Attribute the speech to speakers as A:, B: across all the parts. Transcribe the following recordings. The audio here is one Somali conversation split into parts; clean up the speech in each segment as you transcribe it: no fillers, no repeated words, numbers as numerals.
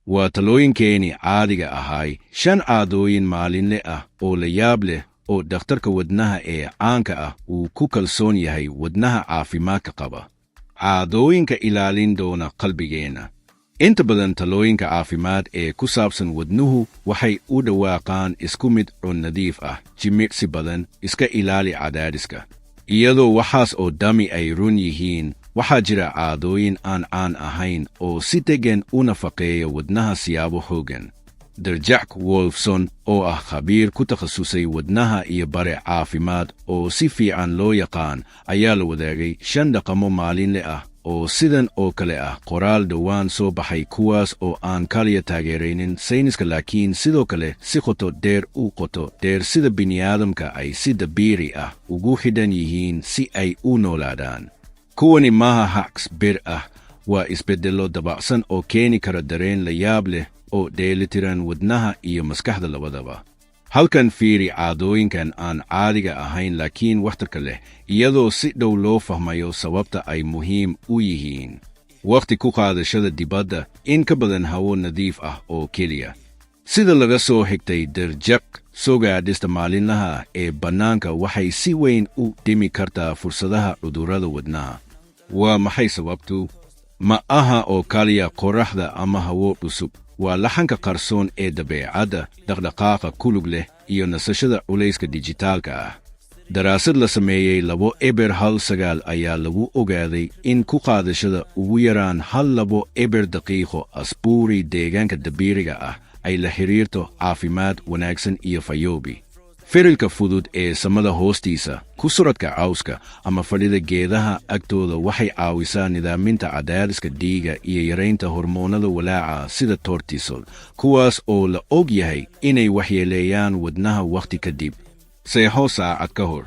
A: waa talooyinkeeni caadiga ahaay 5 caadooyin maalinle ah oo la yaab leh oo dhakhtarka wadnaha ee caanka ah uu ku kalsoon yahay wadnaha caafimaadka qaba. Caadooyinka ilaalin doona qalbigeena. Inta badan talooyinka caafimaad ee ku saabsan wadnuhu waxay u dhawaaqaan isku mid-cun nadiif ah, jimicsi badan, iska ilaali cadaadiska. Iyadoo waxaas oo dhami ay run yihiin, waxaa jira caadooyin aan caan ahayn oo si deggan u nafaqeeya wadnaha siyaabo hoogan. Jack Wolfson oo ah khabiir ku takhasusay wadnaha iyo bare caafimaad oo si fiican loo yaqaan ayaa la wadaagay 5 dhaqamo maalinle ah oo sidan oo kale ah qoraal dhowaan soo baxay kuwaas oo aan kaliya taageeraynin sayniska laakiin sidoo kale si qoto dheer sida bini'aadamka ay si dabiici ah ugu xidhan yihiin si ay u noolaadaan. Kuwani maaha hacks bir ah, waa isbeddello dabacsan oo keeni kara dareen la yaab leh oo dheelitiran wadnaha iyo maskaxda labadaba. Halkan fiiri caadooyinkan aan caadiga ahayn laakiin waxtarka leh, iyadoo si dhow loo fahmayo sababta ay muhiim u yihiin. Waqti ku qaadashada dibadda, in ka badan hawo nadiif ah oo keliya. Sida laga soo xigtay Jack, soo gaadhista maalinlaha ee bannaanka waxay si weyn u dhimi kartaa fursadaha cudurrada wadnaha. Waa maxay sababtu? Ma aha oo kaliya qoraxda ama hawo cusub. Waa laxanka qarsoon ee dabeecadda, dhaqdhaqaaqa kulug leh iyo nasashada culayska dijitaalka ah. Daraasad la sameeyey 2.19 ayaa lagu ogaaday in ku qaadashada ugu yaraan 2 daqiiqo asbuuri deegaanka dabiiriga ah ay la xiriirto caafimaad wanaagsan iyo fayoobi. Firilka fudud ee samada hoostiisa, ku suradka cawska ama fadhida geedaha agtooda waxay caawisaa nidaaminta cadaadiska dhiiga iyo yaraynta hormoonada walaaca sida cortisol, kuwaas oo la og yahay inay waxyeeleeyaan wadnaha wakhti kadib. Seexo saacad ka hor.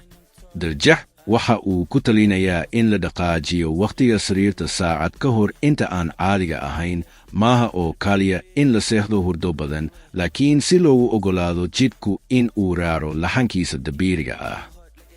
A: Jack waxa uu ku talinayaa in la dhaqaajiyo wakhtiga sariirta saacad ka hor inta aan caadiga ahayn, maaha oo kaliya in la seexdo hurdo badan, laakiin si loogu ogolaado jidhku in uu raaco laxankiisa dabiiriga ah.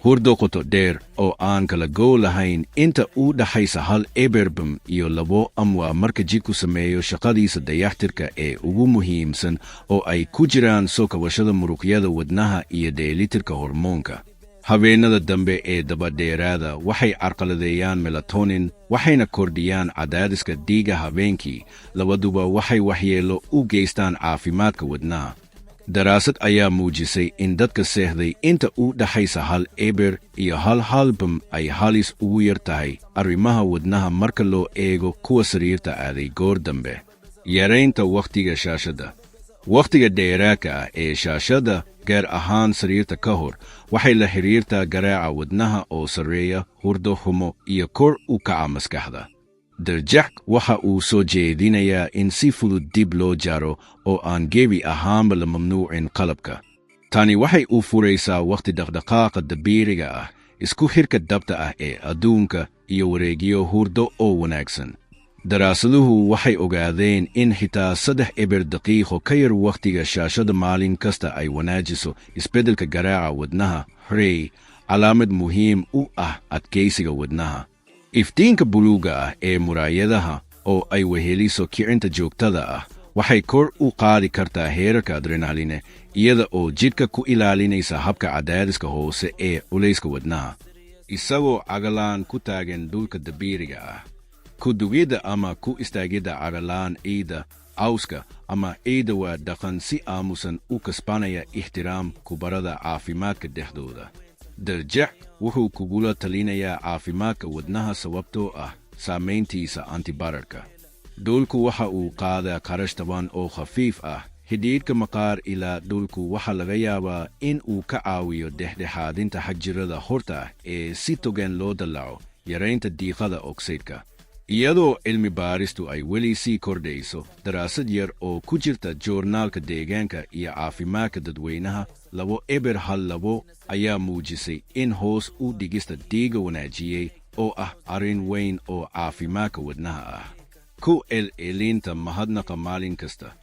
A: Hurdo qoto dheer oo aan kala go lahayn inta u dhaxaysa 1 eberbam iyo 2 amwa marka jidhku sameeyo shaqadiisa dayaxtirka ee ugu muhiimsan oo ay ku jiraan soo kabashada muruqyada wadnaha iyo dheelitirka hormoonka. Habeenada dambe ee dabadheeraada waxay carqaladeeyaan melatonin, waxayna kordhiyaan cadaadiska dhiiga habeenkii, labaduba waxay waxyeelo u geystaan caafimaadka wadnaha. Daraasad ayaa muujisay in dadka seexday inta u dhaxaysa 1 eber iyo 1 halbam ay halis ugu yar tahay arrimaha wadnaha marka loo eego kuwa sariirta aaday goor dambe. Yaraynta wakhtiga shaashadda. Wakhtiga dheeraadka ah ee shaashadda, gaar ahaan sariirta ka hor, waxay la xiriirtaa garaaca wadnaha oo sarreeya, hurdo xumo iyo kor u kaca maskaxda. Jack waxa uu soo jeedinayaa in si fudud dib loo jaro oo aan gebi ahaanba la mamnuucin qalabka. Tani waxay u furaysaa wakhti dhaqdhaqaaqa dabiiriga ah, isku xirka dhabta ah ee adduunka iyo wareegyo hurdo oo wanaagsan. Daraasaduhu waxay ogaadeen in xitaa 3 daqiiqo ka yar wakhtiga shaashada maalin kasta ay wanaajiso isbeddelka garaaca wadnaha, calaamad muhiim u ah adkaysiga wadnaha. Iftiinka buluuga ah ee muraayadaha oo ay weheliso kicinta joogtada ah waxay kor u qaadi kartaa heerarka adrenaline iyada oo jidhka ku ilaalinaysa habka cadaadiska hoose ee culayska wadnaha. Isagoo cagalaan ku taagan dhulka dabiiriga ah. Ku dugidda ama ku istaagidda cagalaan ciidda, cawska ama ciidda waa dhaqan si aamusan u kasbanaya ixtiraam kubarada caafimaadka dhexdooda. Jack wuxuu kugula talinayaa caafimaadka wadnaha sababtoo ah saamayntiisa antibararka. Dhulku waxa uu qaadaa kharash taban oo khafiif ah. Xidhiidhka maqaar ilaa dhulku waxa laga yaabaa in uu ka caawiyo dhexdhexaadinta xagjirada horta ah ee si togan loo dallaco, yaraynta diiqada oksaydhka. Iyadoo cilmi baaristu ay weli sii kordhayso, daraasad yar oo ku jirta joornaalka deegaanka iyo caafimaadka dadweynaha 2.12 ayaa muujisay in hoos u dhigista dhiiga wanaajiyey oo ah arrin weyn oo caafimaadka wadnaha ah. Ku celcelinta mahadnaqa maalin kasta.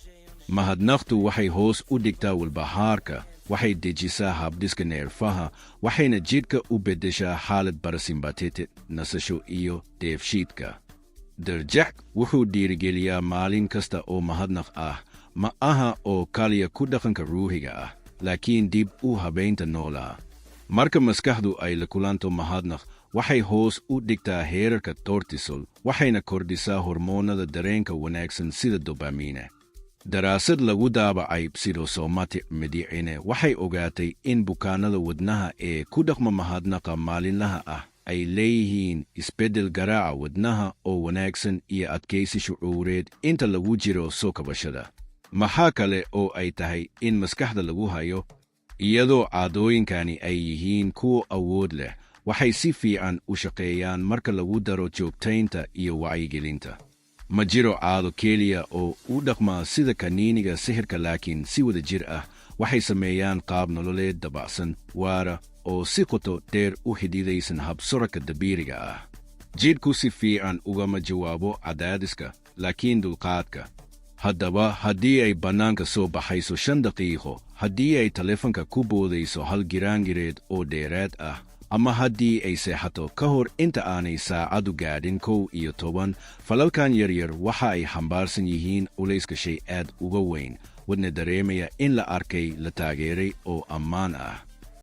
A: Mahadnaqtu waxay hoos u dhigtaa walbahaarka, waxay dejisaa habdhiska neerfaha, waxayna jidhka u beddeshaa xaalad barasimbaateed, nasasho iyo dheefshiidka. Jack wuxuu dhiirigeliyaa maalin kasta oo mahadnaq ah, ma aha oo kaliya ku dhaqanka ruuxiga ah, laakiin dib u habaynta noolaa. Marka maskaxdu ay la kulanto mahadnaq, waxay hoos u dhigtaa heerarka cortisol, waxayna kordhisaa hormoonada dareenka wanaagsan sida dopamine. Daraasad lagu daabacay pseudosomatic medicine waxay ogaatay in bukaanada wadnaha ee ku dhaqma mahadnaqa maalinlaha ah ay leeyihiin isbeddel garaaca wadnaha oo wanaagsan iyo adkaysi shucuureed inta lagu jiro soo kabashada. Maxaa kale oo ay tahay in maskaxda lagu hayo? Iyadoo caadooyinkani ay yihiin kuwo awood leh, waxay si fiican u shaqeeyaan marka lagu daro joogtaynta iyo wacyigelinta. Ma jiro caado keliya oo u dhaqma sida kaniiniga sixirka, laakiin si wada jir ah waxay sameeyaan qaab nololeed dabacsan, waara, oo si qoto dheer u xidhiidhaysan habsocodka dabiiciga ah. Jidhku si fiican ugama jawaabo cadaadiska, laakiin dulqaadka. Haddaba haddii ay bannaanka soo baxayso 5 daqiiqo, haddii ay taleefanka ku boodayso hal giraangireed oo dheeraad ah, ama haddii ay seexato ka hor inta aanay saacadu gaadhin 11, falalkan yaryar waxa ay xambaarsan yihiin culayska shay aad uga weyn, wadna dareemaya in la arkay, la taageeray oo ammaan ah.